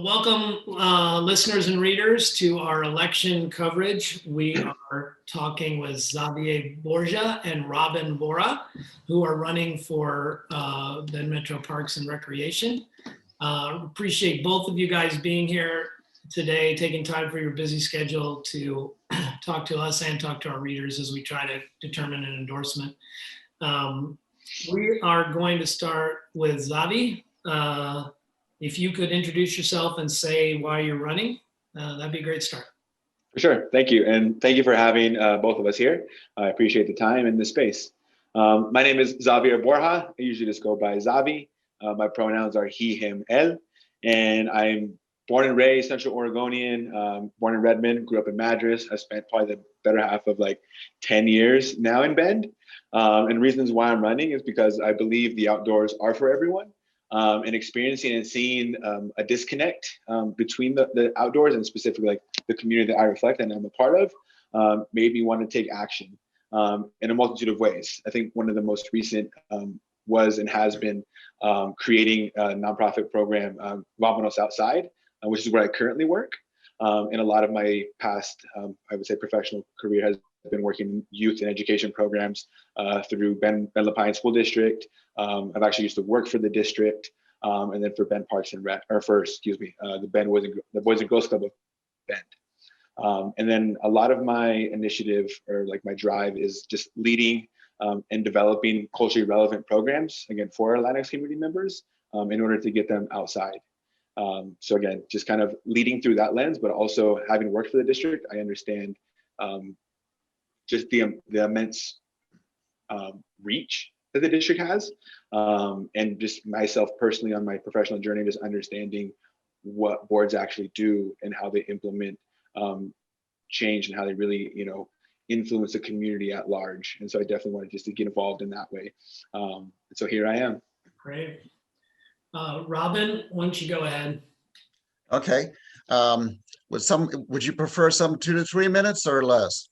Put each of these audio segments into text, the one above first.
Welcome, listeners and readers, to our election coverage. We are talking with Zavier Borja and Robin Vora, who are running for Bend Metro Parks and Recreation. Appreciate both of you guys being here today, taking time for your busy schedule to talk to us and talk to our readers as we try to determine an endorsement. We are going to start with Zavi. If you could introduce yourself and say why you're running, that'd be a great start. For sure. Thank you. And thank you for having both of us here. I appreciate the time and the space. My name is Zavier Borja. I usually just go by Zavi. My pronouns are he, him, él. And I'm born and raised Central Oregonian, born in Redmond, grew up in Madras. I spent probably the better half of like 10 years now in Bend. And reasons why I'm running is because I believe the outdoors are for everyone. And experiencing and seeing a disconnect between the outdoors and specifically like the community that I reflect and I'm a part of made me want to take action in a multitude of ways. I think one of the most recent was and has been creating a nonprofit program, Vámonos Outside, which is where I currently work. And a lot of my past, I would say, professional career has been working in youth and education programs through Bend La Pine School District. I've actually used to work for the district, and then for Bend Parks and Rec, or for, excuse me, the Boys and Girls Club of Bend. And then a lot of my initiative or like my drive is just leading and developing culturally relevant programs, again, for our Latinx community members in order to get them outside. So again, just kind of leading through that lens, but also having worked for the district, I understand just the immense reach that the district has, and just myself personally on my professional journey, just understanding what boards actually do and how they implement change and how they really, influence the community at large. And so I definitely wanted just to get involved in that way. And so here I am. Great. Robin, why don't you go ahead? Okay. Would you prefer some 2 to 3 minutes or less?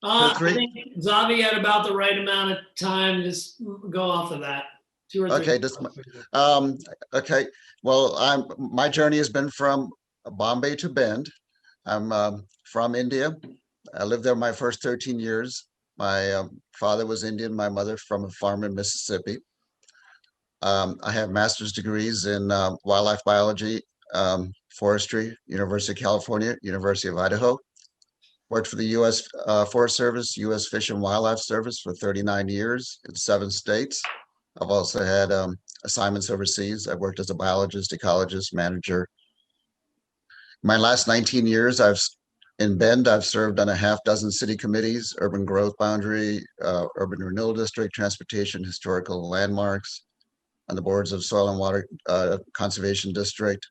I think Zavi had about the right amount of time. Just go off of that. 2 or 3. Okay. Okay. Well, my journey has been from Bombay to Bend. I'm from India. I lived there my first 13 years. My father was Indian, my mother from a farm in Mississippi. I have master's degrees in wildlife biology, forestry, University of California, University of Idaho. Worked for the U.S. Forest Service, U.S. Fish and Wildlife Service for 39 years in 7 states. I've also had assignments overseas. I worked as a biologist, ecologist, manager. My last 19 years, in Bend, I've served on a half dozen city committees: urban growth boundary, urban renewal district, transportation, historical landmarks, on the boards of soil and water conservation district.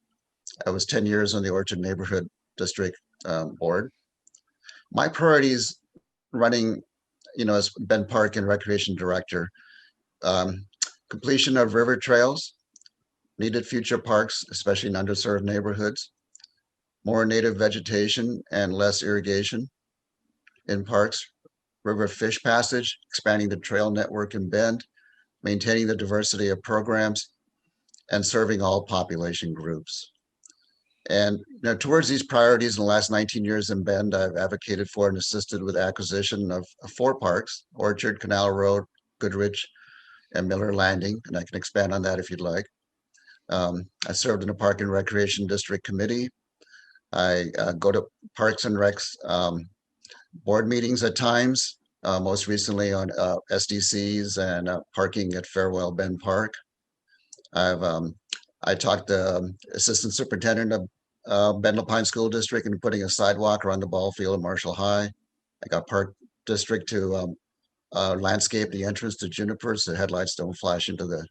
I was 10 years on the Orchard Neighborhood District board. My priorities running, as Bend Park and Recreation Director, completion of river trails, needed future parks, especially in underserved neighborhoods, more native vegetation and less irrigation in parks, river fish passage, expanding the trail network in Bend, maintaining the diversity of programs, and serving all population groups. And towards these priorities in the last 19 years in Bend, I've advocated for and assisted with acquisition of 4 parks: Orchard, Canal Road, Goodrich, and Miller Landing. And I can expand on that if you'd like. I served in the Park and Recreation District Committee. I go to Parks and Recs board meetings at times, most recently on SDCs and parking at Farewell Bend Park. I talked to Assistant Superintendent of Bend La Pine School District and putting a sidewalk around the ball field at Marshall High. I got Park District to landscape the entrance to Juniper so headlights don't flash into the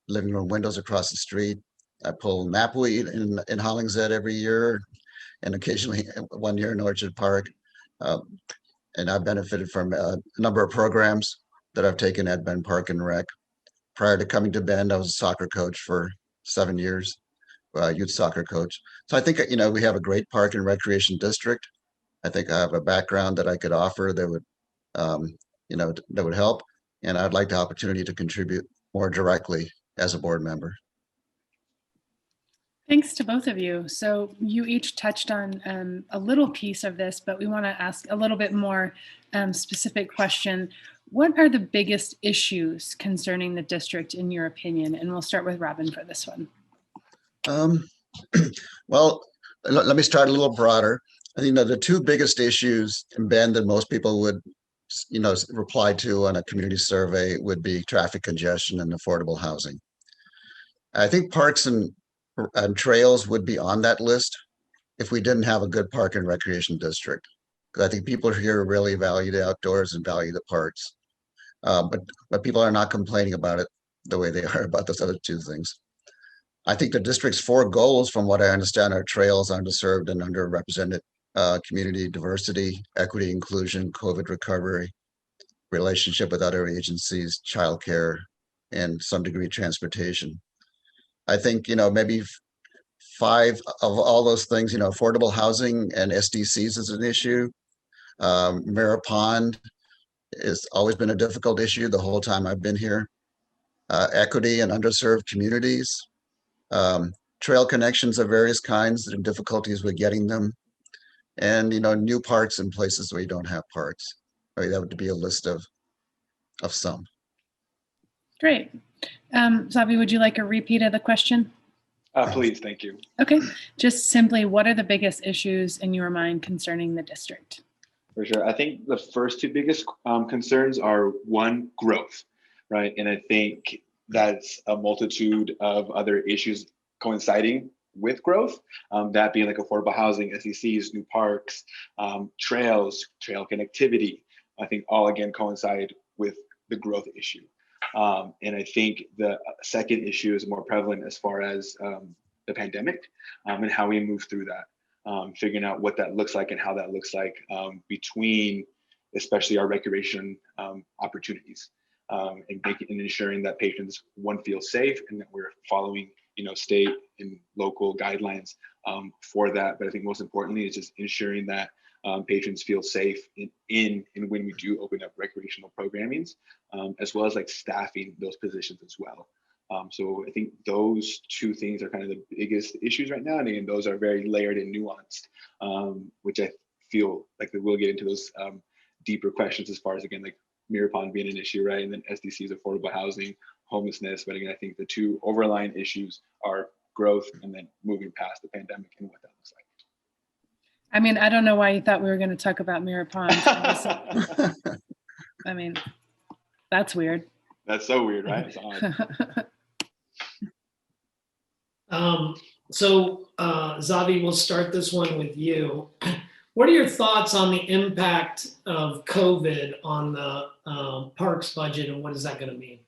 living room windows across the street. I pull knapweed in Hollingshead every year, and occasionally 1 year in Orchard Park. And I've benefited from a number of programs that I've taken at Bend Park and Rec. Prior to coming to Bend, I was a soccer coach for 7 years, youth soccer coach. So I think, we have a great park and recreation district. I think I have a background that I could offer that would, that would help. And I'd like the opportunity to contribute more directly as a board member. Thanks to both of you. So you each touched on a little piece of this, but we want to ask a little bit more specific question. What are the biggest issues concerning the district in your opinion? And we'll start with Robin for this one. Well, let me start a little broader. I think that the two biggest issues in Bend that most people would, reply to on a community survey would be traffic congestion and affordable housing. I think parks and trails would be on that list if we didn't have a good park and recreation district. Because I think people here really value the outdoors and value the parks. But people are not complaining about it the way they are about those other two things. I think the district's four goals, from what I understand, are trails, underserved and underrepresented community diversity, equity, inclusion, COVID recovery, relationship with other agencies, childcare, and some degree transportation. I think, maybe five of all those things, affordable housing and SDCs is an issue. Mirror Pond has always been a difficult issue the whole time I've been here. Equity and underserved communities, trail connections of various kinds and difficulties with getting them, and new parks in places where you don't have parks. I mean, that would be a list of some. Great. Zavi, would you like a repeat of the question? Please, thank you. Okay, just simply, what are the biggest issues in your mind concerning the district? For sure. I think the first two biggest concerns are one, growth, right? And I think that's a multitude of other issues coinciding with growth, that being like affordable housing, SECs, new parks, trails, trail connectivity, I think all again coincide with the growth issue. And I think the second issue is more prevalent as far as the pandemic and how we move through that, figuring out what that looks like and how that looks like between especially our recreation opportunities, and ensuring that patrons, one, feel safe and that we're following state and local guidelines for that. But I think most importantly is just ensuring that patrons feel safe in and when we do open up recreational programmings, as well as like staffing those positions as well. So I think those two things are kind of the biggest issues right now. And again, those are very layered and nuanced, which I feel like we'll get into those deeper questions as far as, again, like Mirror Pond being an issue, right? And then SDCs, affordable housing, homelessness. But again, I think the two overlying issues are growth and then moving past the pandemic and what that looks like. I mean, I don't know why you thought we were going to talk about Mirror Pond. I mean, that's weird. That's so weird, right? It's odd. Zavi, we'll start this one with you. What are your thoughts on the impact of COVID on the parks budget, and what is that going to mean?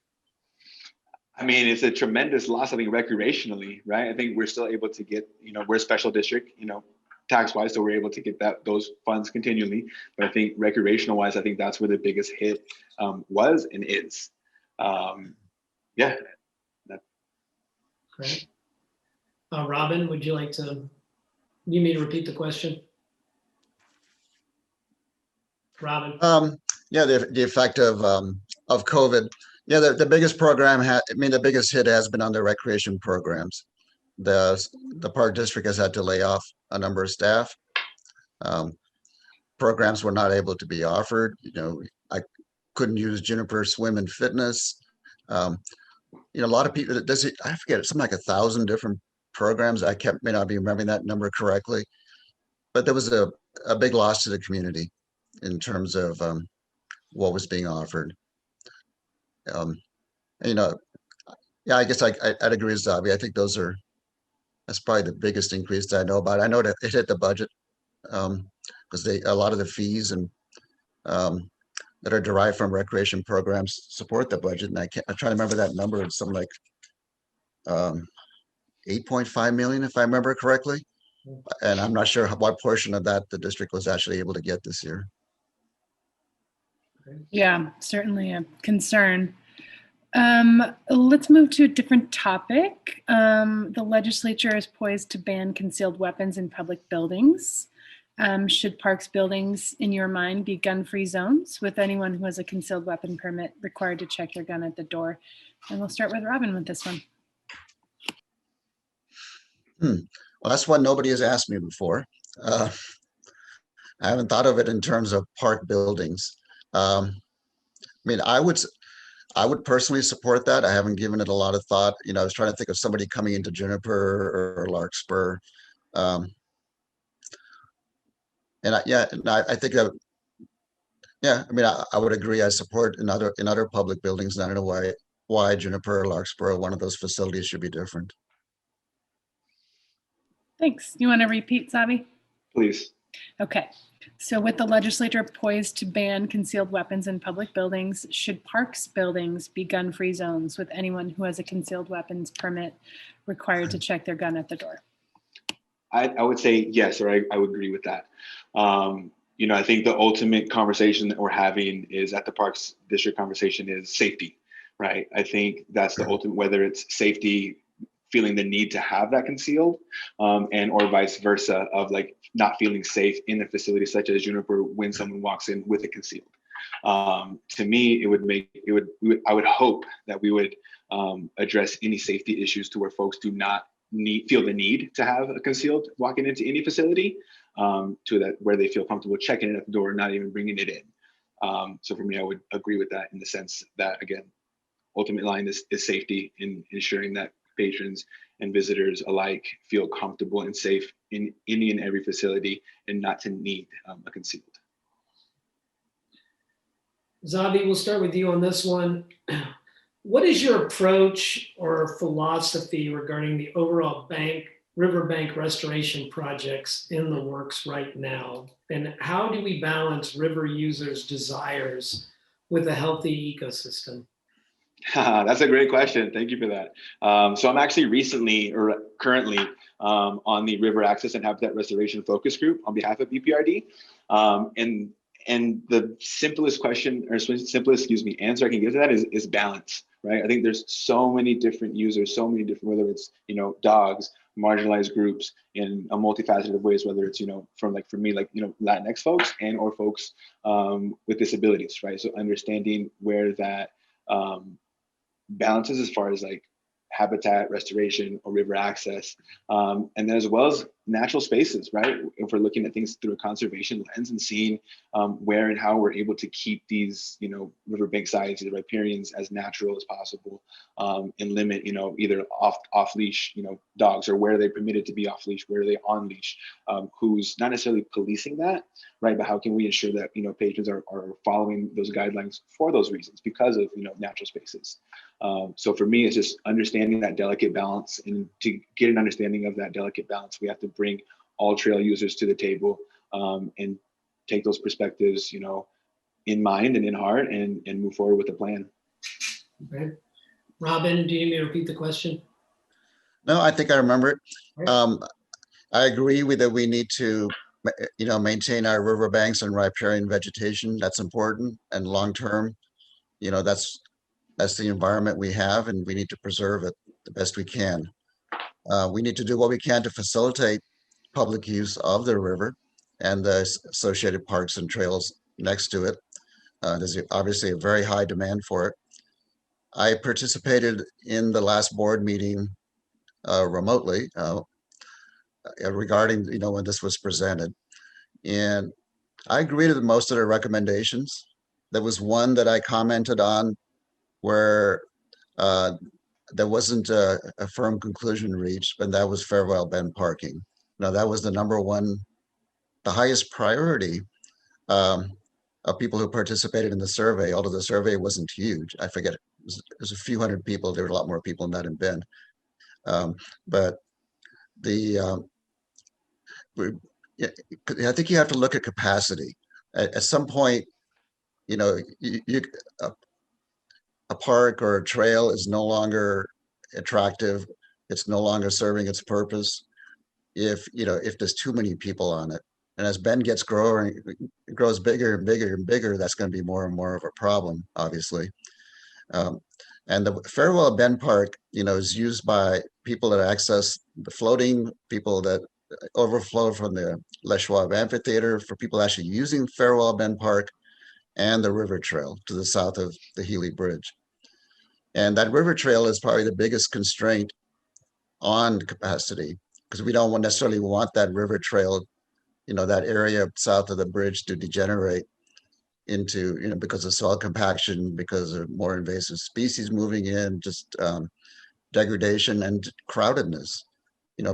I mean, it's a tremendous loss, I think, recreationally, right? I think we're still able to get, we're a special district, tax-wise, so we're able to get those funds continually. But I think recreational-wise, I think that's where the biggest hit was and is. Yeah. Great. Robin, would you like to, you need to repeat the question? Robin. Yeah, the effect of COVID. Yeah, the biggest program the biggest hit has been on the recreation programs. The park district has had to lay off a number of staff. Programs were not able to be offered. I couldn't use Juniper Swim and Fitness. A lot of people, I forget, something like 1,000 different programs. May not be remembering that number correctly, but there was a big loss to the community in terms of what was being offered. Yeah, I guess I'd agree with Zavi. I think that's probably the biggest increase that I know about. I know that it hit the budget because a lot of the fees and that are derived from recreation programs support the budget. And I'm trying to remember that number. It's something like 8.5 million, if I remember correctly. And I'm not sure what portion of that the district was actually able to get this year. Yeah, certainly a concern. Let's move to a different topic. The legislature is poised to ban concealed weapons in public buildings. Should parks buildings, in your mind, be gun-free zones with anyone who has a concealed weapon permit required to check their gun at the door? And we'll start with Robin with this one. Hmm. Well, that's one nobody has asked me before. Uh, I haven't thought of it in terms of park buildings. I mean, I would personally support that. I haven't given it a lot of thought. I was trying to think of somebody coming into Juniper or Larkspur. Um, yeah, and I think that, yeah, I mean, I would agree. I support in other public buildings, and I don't know why Juniper or Larkspur, one of those facilities should be different. Thanks. You want to repeat, Zavi? Please. Okay. So with the legislature poised to ban concealed weapons in public buildings, should parks buildings be gun-free zones with anyone who has a concealed weapons permit required to check their gun at the door? I would say yes, or I would agree with that. I think the ultimate conversation that we're having is at the Parks District conversation is safety, right? I think that's the ultimate, whether it's safety, feeling the need to have that concealed, and or vice versa of like not feeling safe in a facility such as Juniper when someone walks in with it concealed. To me, I would hope that we would address any safety issues to where folks do not feel the need to have a concealed walking into any facility, to that where they feel comfortable checking it at the door, not even bringing it in. So for me, I would agree with that in the sense that, again, ultimate line is safety in ensuring that patrons and visitors alike feel comfortable and safe in any and every facility and not to need a concealed. Zavi, we'll start with you on this one. What is your approach or philosophy regarding the overall riverbank restoration projects in the works right now? And how do we balance river users' desires with a healthy ecosystem? That's a great question. Thank you for that. So I'm actually currently on the River Access and Habitat Restoration Focus Group on behalf of BPRD. And the simplest answer I can give to that is balance, right? I think there's so many different users, so many different, whether it's, dogs, marginalized groups in a multifaceted of ways, whether it's, for me, Latinx folks and or folks with disabilities, right? So understanding where that balances as far as like habitat restoration or river access, and then as well as natural spaces, right? If we're looking at things through a conservation lens and seeing where and how we're able to keep these, riverbank sites, the riparians as natural as possible, and limit, either off leash, dogs, or where are they permitted to be off leash, where are they on leash, who's not necessarily policing that, right? But how can we ensure that, patrons are following those guidelines for those reasons because of, natural spaces. So for me, it's just understanding that delicate balance, and to get an understanding of that delicate balance, we have to bring all trail users to the table, and take those perspectives, in mind and in heart, and move forward with a plan. Okay. Robin, do you need me to repeat the question? No, I think I remember it. Right. I agree with that. We need to, maintain our riverbanks and riparian vegetation. That's important, and long term, that's the environment we have, and we need to preserve it the best we can. We need to do what we can to facilitate public use of the river and the associated parks and trails next to it. There's obviously a very high demand for it. I participated in the last board meeting remotely regarding, when this was presented. And I agree with most of the recommendations. There was one that I commented on where there wasn't a firm conclusion reached, and that was Farewell Bend parking. Now, that was the number one, the highest priority of people who participated in the survey, although the survey wasn't huge. I forget, it was a few hundred people. There were a lot more people in that in Bend. But I think you have to look at capacity. At some point, a park or a trail is no longer attractive. It's no longer serving its purpose if there's too many people on it. And as Bend grows bigger and bigger and bigger, that's going to be more and more of a problem, obviously. And the Farewell Bend Park, is used by people that access the floating, people that overflow from the Les Schwab Amphitheater, for people actually using Farewell Bend Park and the river trail to the south of the Healy Bridge. And that river trail is probably the biggest constraint on capacity. because we don't necessarily want that river trail, that area south of the bridge to degenerate into, because of soil compaction, because of more invasive species moving in, just degradation and crowdedness.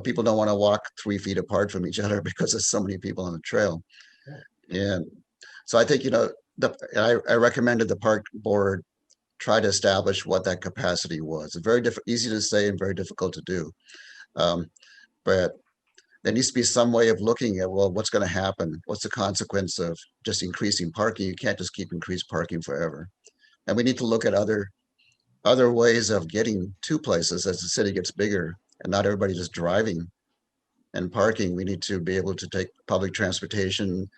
People don't want to walk 3 feet apart from each other because there's so many people on the trail. And so I think, I recommended the park board try to establish what that capacity was. It's very easy to say and very difficult to do. But there needs to be some way of looking at, well, what's going to happen? What's the consequence of just increasing parking? You can't just keep increased parking forever. And we need to look at other ways of getting to places as the city gets bigger and not everybody just driving and parking. We need to be able to take public transportation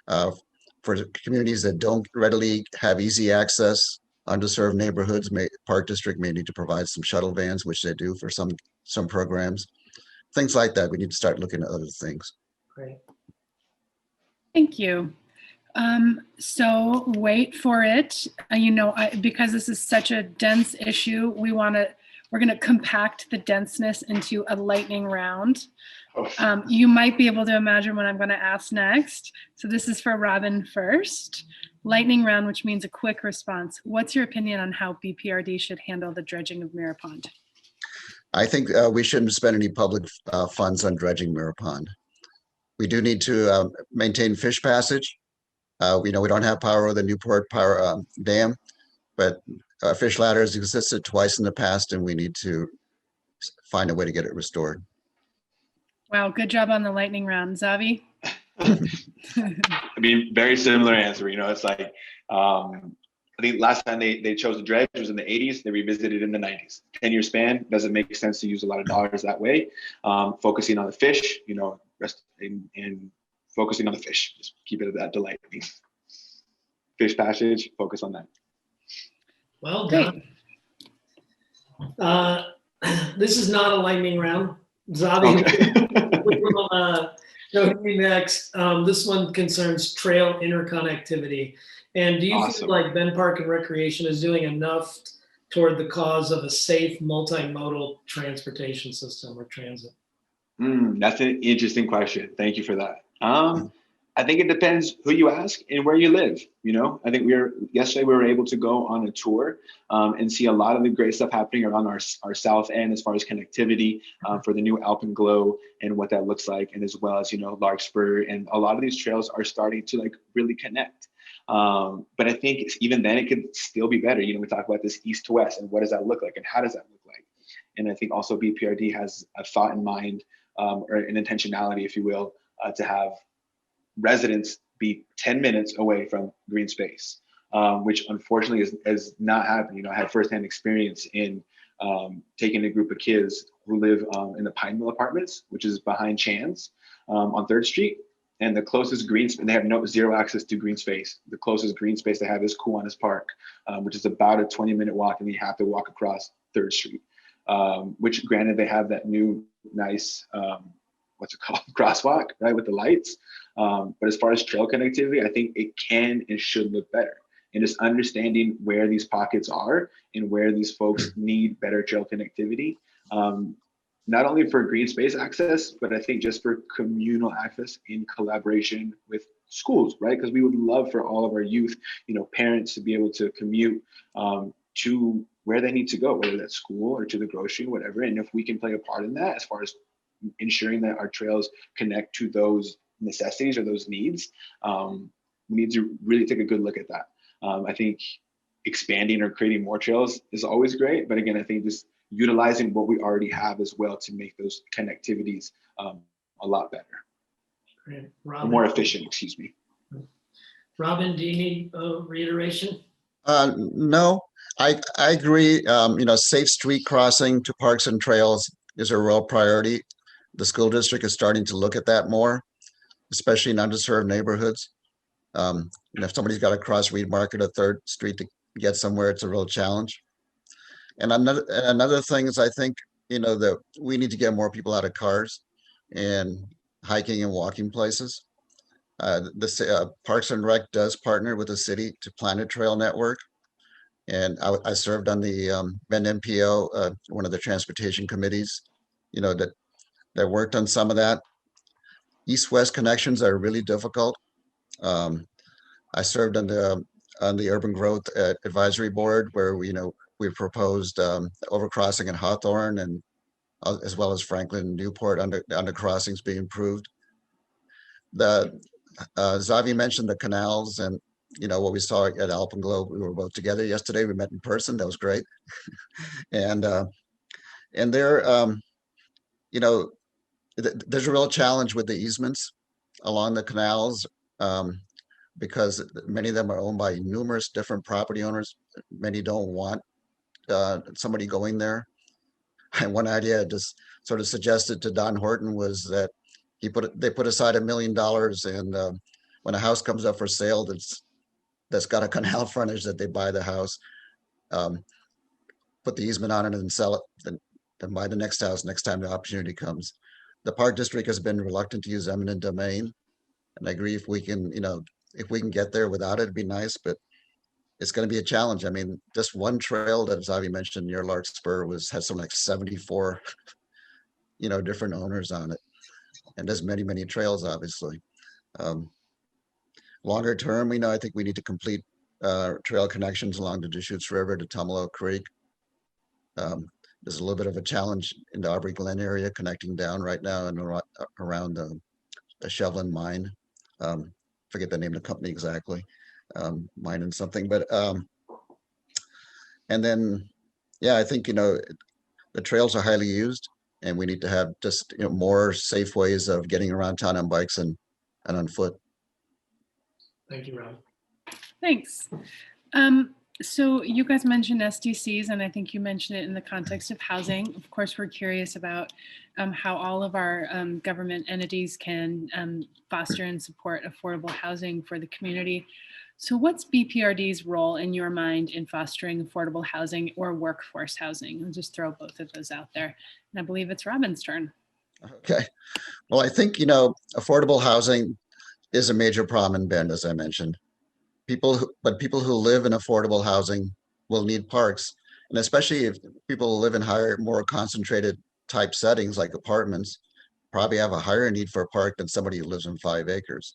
for communities that don't readily have easy access. Underserved neighborhoods, Park District may need to provide some shuttle vans, which they do for some programs. Things like that. We need to start looking at other things. Great. Thank you. So wait for it. Because this is such a dense issue, we're going to compact the denseness into a lightning round. You might be able to imagine what I'm going to ask next. So this is for Robin first. Lightning round, which means a quick response. What's your opinion on how BPRD should handle the dredging of Mirror Pond? I think we shouldn't spend any public funds on dredging Mirror Pond. We do need to maintain fish passage. We don't have power with the Newport Power Dam, but fish ladders existed twice in the past, and we need to find a way to get it restored. Wow, good job on the lightning round. Zavi? I mean, very similar answer. It's like, I think last time they chose the dredge was in the 80s. They revisited it in the 90s. 10-year span, doesn't make sense to use a lot of dollars that way. Focusing on the fish, and focusing on the fish. Just keep it at that delight. Fish passage, focus on that. Well done. This is not a lightning round. Zavi, Okay. we will go to you next. This one concerns trail interconnectivity. And do you Awesome. feel like Ben Park and Recreation is doing enough toward the cause of a safe multimodal transportation system or transit? That's an interesting question. Thank you for that. I think it depends who you ask and where you live. I think yesterday we were able to go on a tour and see a lot of the great stuff happening around our south end as far as connectivity for the new Alpenglow and what that looks like, and as well as Larkspur, and a lot of these trails are starting to really connect. But I think even then it could still be better. We talk about this east to west and what does that look like and how does that look like? And I think also BPRD has a thought in mind or an intentionality, if you will, to have residents be 10 minutes away from green space, which unfortunately is not happening. I had firsthand experience in taking a group of kids who live in the Pine Mill Apartments, which is behind Chan's on 3rd Street. And the closest green space, they have zero access to green space. The closest green space they have is Kiwanis Park, which is about a 20-minute walk, and you have to walk across 3rd Street, which granted they have that new nice, what's it called, crosswalk, right, with the lights. But as far as trail connectivity, I think it can and should look better. And just understanding where these pockets are and where these folks need better trail connectivity, not only for green space access, but I think just for communal access in collaboration with schools, right? Because we would love for all of our youth, parents to be able to commute to where they need to go, whether that's school or to the grocery, whatever. And if we can play a part in that as far as ensuring that our trails connect to those necessities or those needs, we need to really take a good look at that. I think expanding or creating more trails is always great, but again, I think just utilizing what we already have as well to make those connectivities a lot better. Great. More efficient, excuse me. Robin, do you need a reiteration? No, I agree. Safe street crossing to parks and trails is a real priority. The school district is starting to look at that more, especially in underserved neighborhoods. If somebody's got to cross Reed Market or 3rd Street to get somewhere, it's a real challenge. And another thing is, I think, that we need to get more people out of cars and hiking and walking places. The Parks and Rec does partner with the city to plan a trail network. And I served on the Bend MPO, one of the transportation committees, that that worked on some of that. East-west connections are really difficult. I served on the Urban Growth Advisory Board where we proposed overcrossing in Hawthorne and as well as Franklin and Newport under crossings being improved. The Zavi mentioned the canals and what we saw at Alpenglow. We were both together yesterday. We met in person. That was great. And there, there's a real challenge with the easements along the canals because many of them are owned by numerous different property owners. Many don't want somebody going there. And one idea I just sort of suggested to Don Horton was that they put aside $1 million, and when a house comes up for sale that's got a canal frontage, that they buy the house, put the easement on it and sell it, then buy the next house next time the opportunity comes. The Park District has been reluctant to use eminent domain, and I agree if we can get there without it, it'd be nice, but it's going to be a challenge. I mean, just one trail that Zavi mentioned near Larkspur has something like 74, different owners on it, and there's many, many trails, obviously. Longer term, I think we need to complete trail connections along the Deschutes River to Tumalo Creek. There's a little bit of a challenge in the Aubrey Glen area connecting down right now and around the Shevlin mine. Forget the name of the company exactly, mine and something, but and then, I think, the trails are highly used and we need to have just, more safe ways of getting around town on bikes and on foot. Thank you, Rob. Thanks. So you guys mentioned SDCs, and I think you mentioned it in the context of housing. Of course, we're curious about how all of our government entities can foster and support affordable housing for the community. So what's BPRD's role in your mind in fostering affordable housing or workforce housing? I'll just throw both of those out there. And I believe it's Robin's turn. Okay. Well, I think, affordable housing is a major problem in Bend, as I mentioned. People who live in affordable housing will need parks, and especially if people live in higher, more concentrated type settings like apartments, probably have a higher need for a park than somebody who lives in 5 acres.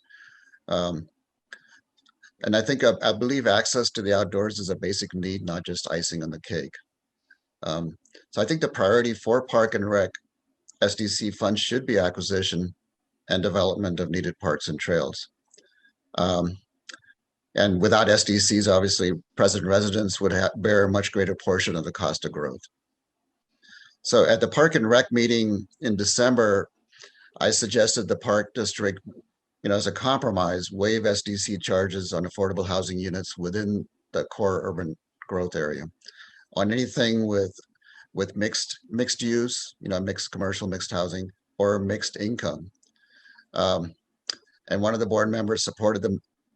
And I think I believe access to the outdoors is a basic need, not just icing on the cake. So I think the priority for Park and Rec SDC funds should be acquisition and development of needed parks and trails. And without SDCs, obviously, present residents would bear a much greater portion of the cost of growth. So at the Park and Rec meeting in December, I suggested the Park District, as a compromise, waive SDC charges on affordable housing units within the core urban growth area on anything with mixed use, mixed commercial, mixed housing, or mixed income. And one of the board members supported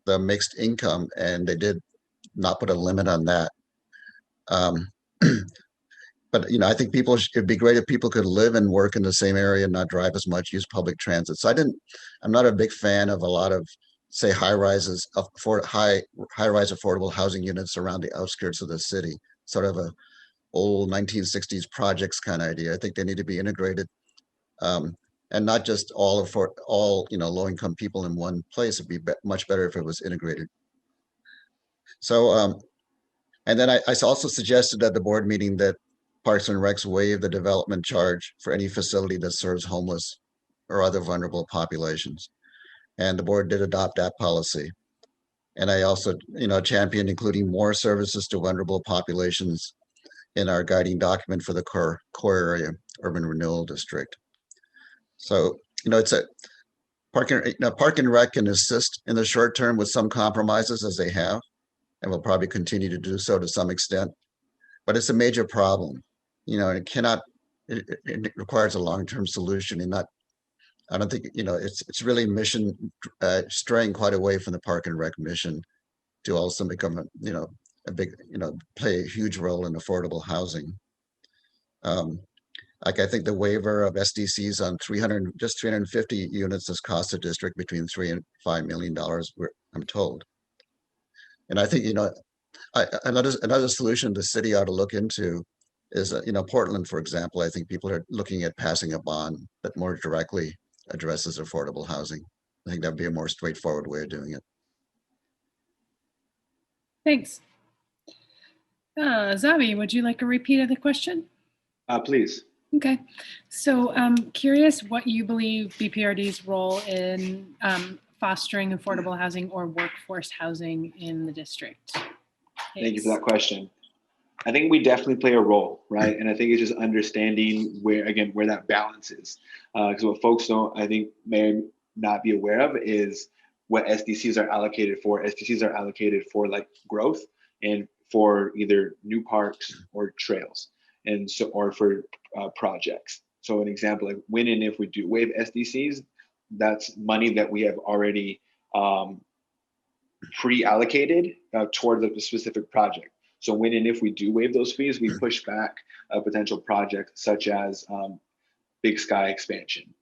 the mixed income, and they did not put a limit on that. But I think it'd be great if people could live and work in the same area and not drive as much, use public transit. So I'm not a big fan of a lot of, say, high-rise affordable housing units around the outskirts of the city, sort of a old 1960s projects kind of idea. I think they need to be integrated. And not just all low-income people in one place. It'd be much better if it was integrated. So, and then I also suggested at the board meeting that Parks and Recs waive the development charge for any facility that serves homeless or other vulnerable populations. And the board did adopt that policy. And I also, championed including more services to vulnerable populations in our guiding document for the core area urban renewal district. So, it's a Park and Rec can assist in the short term with some compromises, as they have, and will probably continue to do so to some extent. But it's a major problem, it requires a long-term solution, and I don't think, it's really mission straying quite away from the Park and Rec mission to also become a big, play a huge role in affordable housing. Like I think the waiver of SDCs on 350 units has cost the district between $3 and $5 million, I'm told. And I think, another solution the city ought to look into is, Portland, for example, I think people are looking at passing a bond that more directly addresses affordable housing. I think that'd be a more straightforward way of doing it. Thanks. Zavi, would you like a repeat of the question? Please. Okay, so I'm curious what you believe BPRD's role in fostering affordable housing or workforce housing in the district. Thank you for that question. I think we definitely play a role, right? And I think it's just understanding where that balance is. Because what folks don't, I think, may not be aware of is what SDCs are allocated for. SDCs are allocated for like growth and for either new parks or trails, and so or for projects. So an example, like when and if we do waive SDCs, that's money that we have already pre-allocated towards a specific project. So when and if we do waive those fees, we push back a potential project such as Big Sky expansion.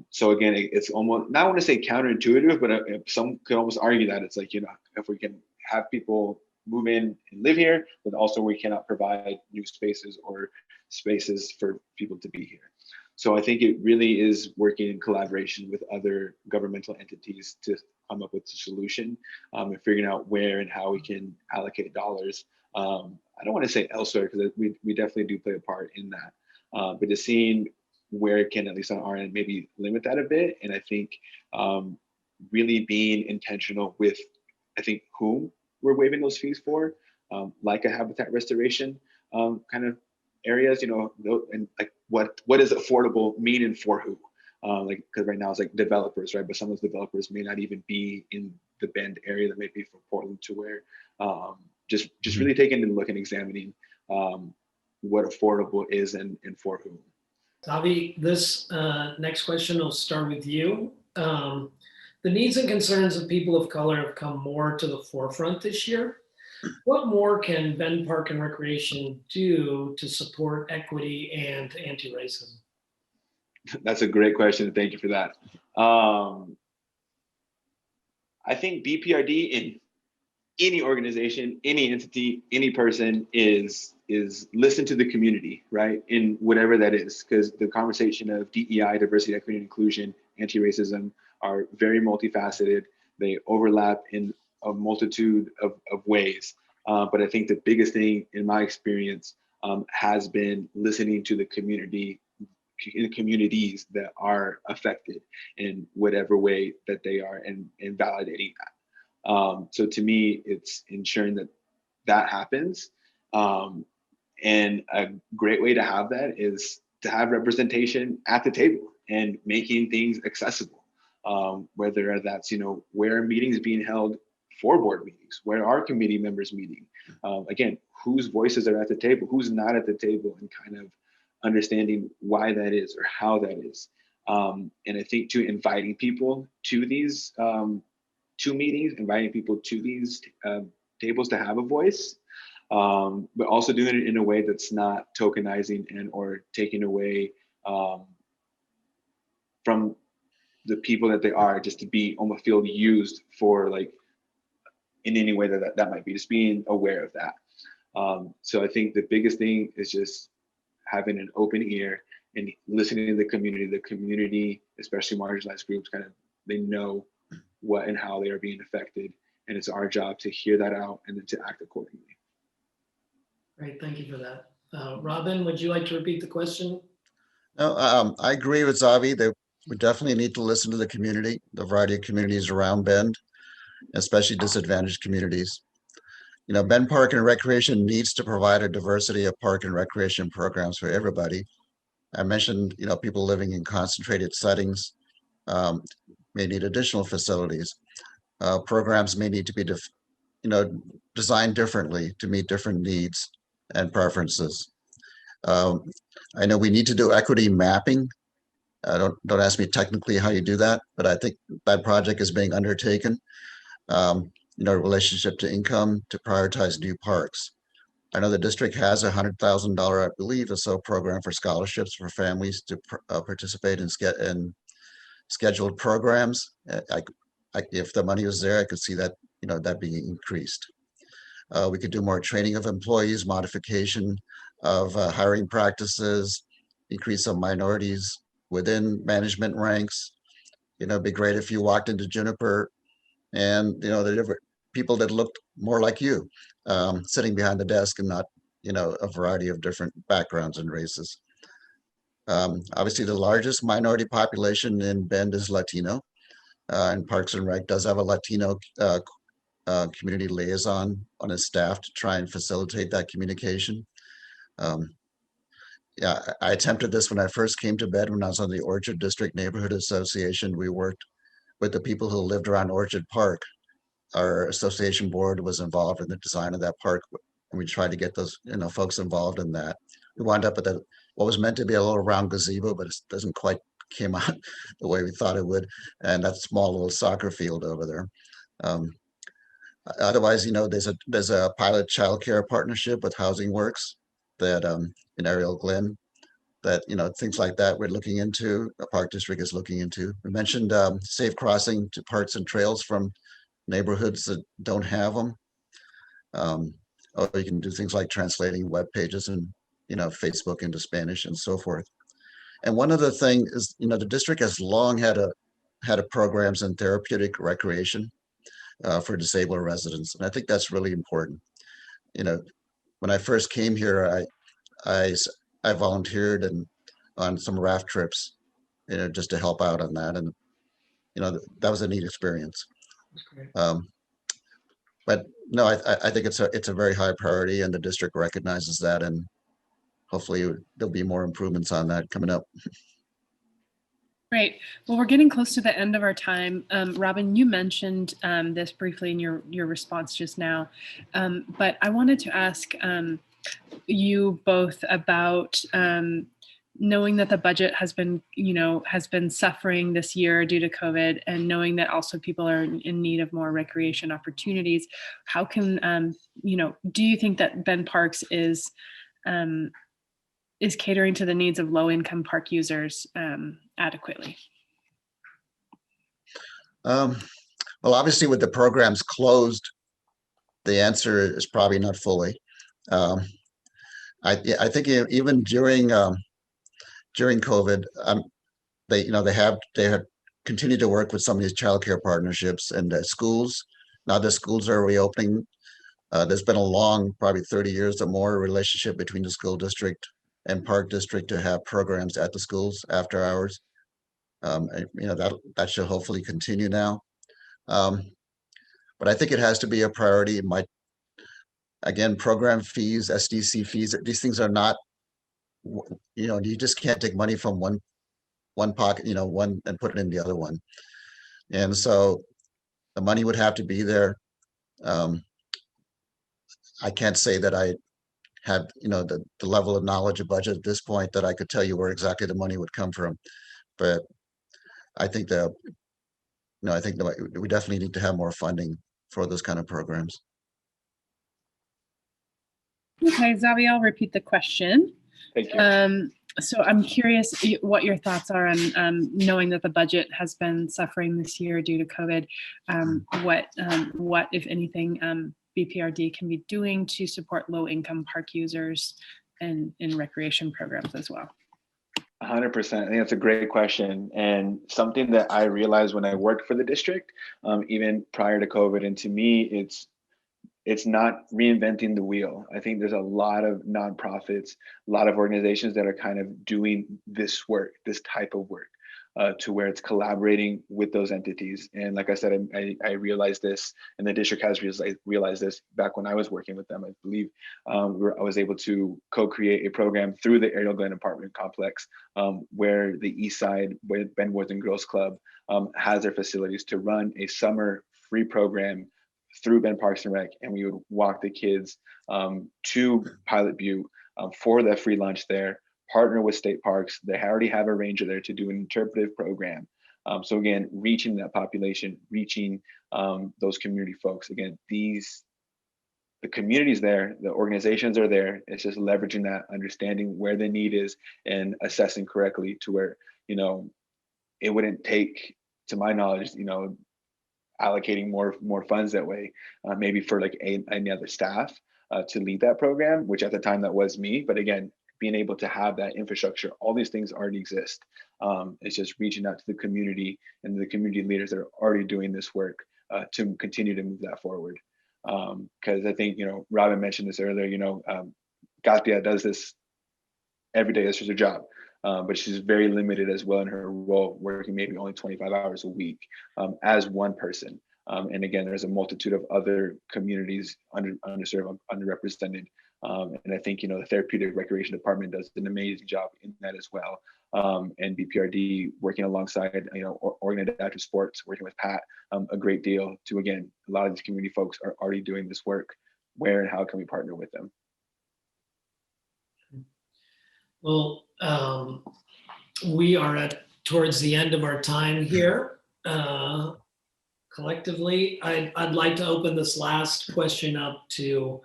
So again, it's almost, not want to say counterintuitive, but some could almost argue that it's like, if we can have people move in and live here, but also we cannot provide new spaces or spaces for people to be here. So I think it really is working in collaboration with other governmental entities to come up with a solution and figuring out where and how we can allocate dollars. I don't want to say elsewhere, because we definitely do play a part in that, but just seeing where it can, at least on our end, maybe limit that a bit. And I think really being intentional with, I think, whom we're waiving those fees for, like a habitat restoration kind of areas, and like what does affordable mean and for who? Like, because right now it's like developers, right? But some of those developers may not even be in the Bend area, that may be from Portland to where, just really taking a look and examining what affordable is and for whom. Zavi, this next question will start with you. The needs and concerns of people of color have come more to the forefront this year. What more can Bend Park and Recreation do to support equity and anti-racism? That's a great question. Thank you for that. I think BPRD in any organization, any entity, any person is listen to the community, right? In whatever that is, because the conversation of DEI, diversity, equity, and inclusion, anti-racism are very multifaceted. They overlap in a multitude of ways. But I think the biggest thing in my experience has been listening to the community, in communities that are affected in whatever way that they are, and validating that. So to me, it's ensuring that happens. And a great way to have that is to have representation at the table and making things accessible. Whether that's, where are meetings being held for board meetings, where are committee members meeting? Again, whose voices are at the table, who's not at the table, and kind of understanding why that is or how that is. And I think too, inviting people to these to meetings, inviting people to these tables to have a voice, but also doing it in a way that's not tokenizing and or taking away from the people that they are, just to be almost feel used for, like, in any way that might be, just being aware of that. So I think the biggest thing is just having an open ear and listening to the community, especially marginalized groups, kind of, they know what and how they are being affected. And it's our job to hear that out and then to act accordingly. Great, thank you for that. Robin, would you like to repeat the question? No, I agree with Zavi that we definitely need to listen to the community, the variety of communities around Bend, especially disadvantaged communities. Bend Park and Recreation needs to provide a diversity of park and recreation programs for everybody. I mentioned, people living in concentrated settings may need additional facilities. Programs may need to be, designed differently to meet different needs and preferences. I know we need to do equity mapping. Don't ask me technically how you do that, but I think that project is being undertaken. Relationship to income to prioritize new parks. I know the district has $100,000, I believe, or so program for scholarships for families to participate in scheduled programs. If the money was there, I could see that, that being increased. We could do more training of employees, modification of hiring practices, increase of minorities within management ranks. It'd be great if you walked into Juniper and, the different people that looked more like you, sitting behind the desk and not, a variety of different backgrounds and races. Obviously, the largest minority population in Bend is Latino, and Parks and Rec does have a Latino community liaison on its staff to try and facilitate that communication. Um, yeah, I attempted this when I first came to Bend when I was on the Orchard District Neighborhood Association. We worked with the people who lived around Orchard Park. Our association board was involved in the design of that park, and we tried to get those folks involved in that. We wound up with what was meant to be a little round gazebo, but it doesn't quite came out the way we thought it would, and that small little soccer field over there. Otherwise, there's a pilot childcare partnership with Housing Works that in Ariel Glen that things like that we're looking into. The Park District is looking into. We mentioned safe crossing to parks and trails from neighborhoods that don't have them. Or you can do things like translating web pages and Facebook into Spanish and so forth. And one other thing is, the district has long had a programs in therapeutic recreation for disabled residents, and I think that's really important. When I first came here, I volunteered and on some raft trips, just to help out on that, and that was a neat experience. But no, I think it's a very high priority, and the district recognizes that, and hopefully there'll be more improvements on that coming up. Great. Well, we're getting close to the end of our time. Robin, you mentioned this briefly in your response just now, but I wanted to ask you both about knowing that the budget has been suffering this year due to COVID, and knowing that also people are in need of more recreation opportunities. How can do you think that Bend Parks is catering to the needs of low-income park users adequately? Well, obviously, with the programs closed, the answer is probably not fully. I think even during COVID, they have continued to work with some of these childcare partnerships and schools. Now the schools are reopening. There's been a long, probably 30 years or more, relationship between the school district and Park District to have programs at the schools after hours. That should hopefully continue now. But I think it has to be a priority. It might, again, program fees, SDC fees, these things are not, you just can't take money from one pocket, one and put it in the other one. And so the money would have to be there. I can't say that I have, the level of knowledge of budget at this point that I could tell you where exactly the money would come from. But I think we definitely need to have more funding for those kind of programs. Okay, Zavi, I'll repeat the question. Thank you. So I'm curious what your thoughts are on knowing that the budget has been suffering this year due to COVID. What, if anything, BPRD can be doing to support low-income park users and in recreation programs as well? 100%. I think that's a great question, and something that I realized when I worked for the district, even prior to COVID. And to me, it's not reinventing the wheel. I think there's a lot of nonprofits, a lot of organizations that are kind of doing this work, this type of work, to where it's collaborating with those entities. And like I said, I realized this, and the district has realized this back when I was working with them. I believe I was able to co-create a program through the Ariel Glen apartment complex, where the East Side, where Bend Boys and Girls Club has their facilities, to run a summer free program through Bend Parks and Rec, and we would walk the kids to Pilot Butte for that free lunch there, partner with state parks. They already have a ranger there to do an interpretive program. So again, reaching that population, reaching those community folks. Again, the community's there, the organizations are there. It's just leveraging that, understanding where the need is, and assessing correctly to where, it wouldn't take, to my knowledge, allocating more funds that way, maybe for like any other staff. to lead that program, which at the time that was me. But again, being able to have that infrastructure, all these things already exist. It's just reaching out to the community and the community leaders that are already doing this work to continue to move that forward. Because I think, Robin mentioned this earlier, Katia does this every day. That's just her job. But she's very limited as well in her role, working maybe only 25 hours a week as one person. And again, there's a multitude of other communities underserved, underrepresented. And I think, the Therapeutic Recreation Department does an amazing job in that as well. And BPRD working alongside, Oregon Adaptive Sports, working with Pat, a great deal to, again, a lot of these community folks are already doing this work. Where and how can we partner with them? Well, we are towards the end of our time here. Collectively, I'd like to open this last question up to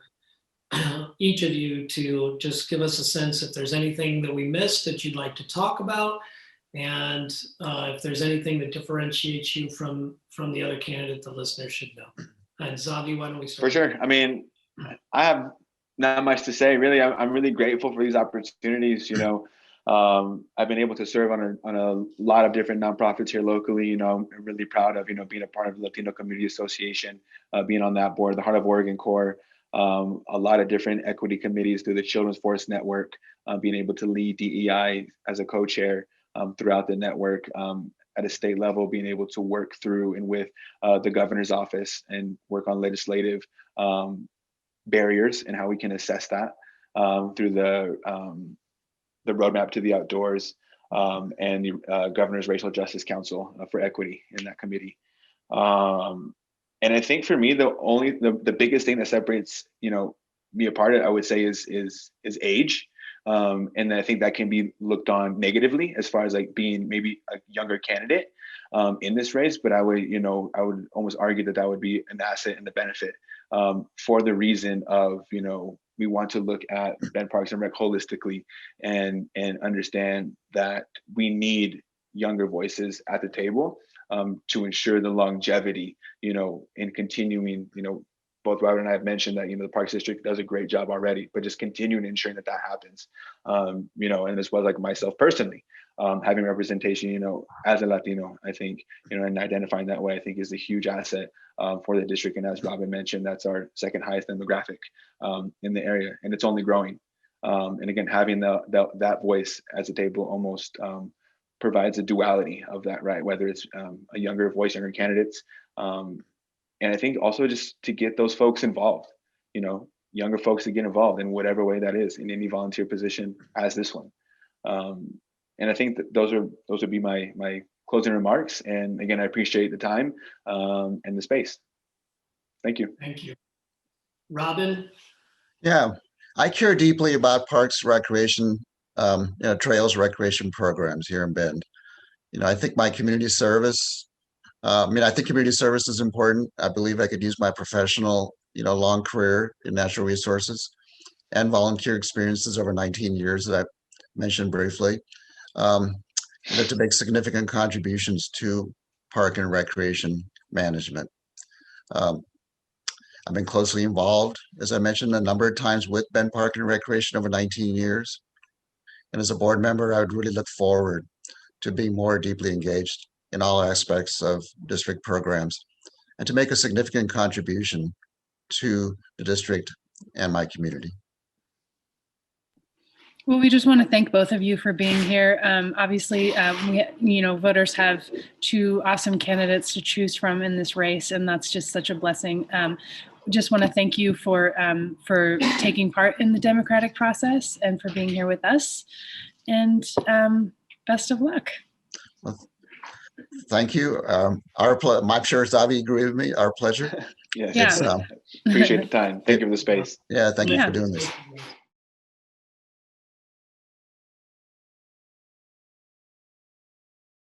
each of you to just give us a sense if there's anything that we missed that you'd like to talk about, and if there's anything that differentiates you from the other candidate the listeners should know. And Zavi, why don't we start? For sure. I mean, I have not much to say, really. I'm really grateful for these opportunities. I've been able to serve on a lot of different nonprofits here locally. I'm really proud of, being a part of the Latino Community Association, being on that board, the Heart of Oregon Corps, a lot of different equity committees through the Children's Force Network, being able to lead DEI as a co-chair throughout the network, at a state level, being able to work through and with the governor's office and work on legislative barriers and how we can assess that through the roadmap to the outdoors and the governor's racial justice council for equity in that committee. And I think for me, the biggest thing that separates, me apart, I would say is age. And I think that can be looked on negatively as far as like being maybe a younger candidate in this race. But I would almost argue that would be an asset and the benefit for the reason of, we want to look at Bend Parks and Rec holistically and understand that we need younger voices at the table to ensure the longevity, in continuing, both Robert and I have mentioned that, the Parks District does a great job already, but just continuing ensuring that happens, and as well as like myself personally, having representation, as a Latino, I think, and identifying that way, I think is a huge asset for the district. And as Robin mentioned, that's our second highest demographic in the area, and it's only growing. And again, having that voice at the table almost provides a duality of that, right? Whether it's a younger voice, younger candidates, and I think also just to get those folks involved, younger folks to get involved in whatever way that is, in any volunteer position as this one. And I think that those would be my closing remarks. And again, I appreciate the time and the space. Thank you. Thank you. Robin? Yeah, I care deeply about parks, recreation, trails, recreation programs here in Bend. I think my community service, I think community service is important. I believe I could use my professional, long career in natural resources and volunteer experiences over 19 years that I mentioned briefly, to make significant contributions to park and recreation management. I've been closely involved, as I mentioned, a number of times with Bend Park and Recreation over 19 years. And as a board member, I would really look forward to being more deeply engaged in all aspects of district programs and to make a significant contribution to the district and my community. Well, we just want to thank both of you for being here. Obviously, voters have two awesome candidates to choose from in this race, and that's just such a blessing. Just want to thank you for taking part in the democratic process and for being here with us. And best of luck. Well, thank you. I'm sure Zavi agree with me. Our pleasure. Yeah. Appreciate the time. Thank you for the space. Yeah, thank you for doing this.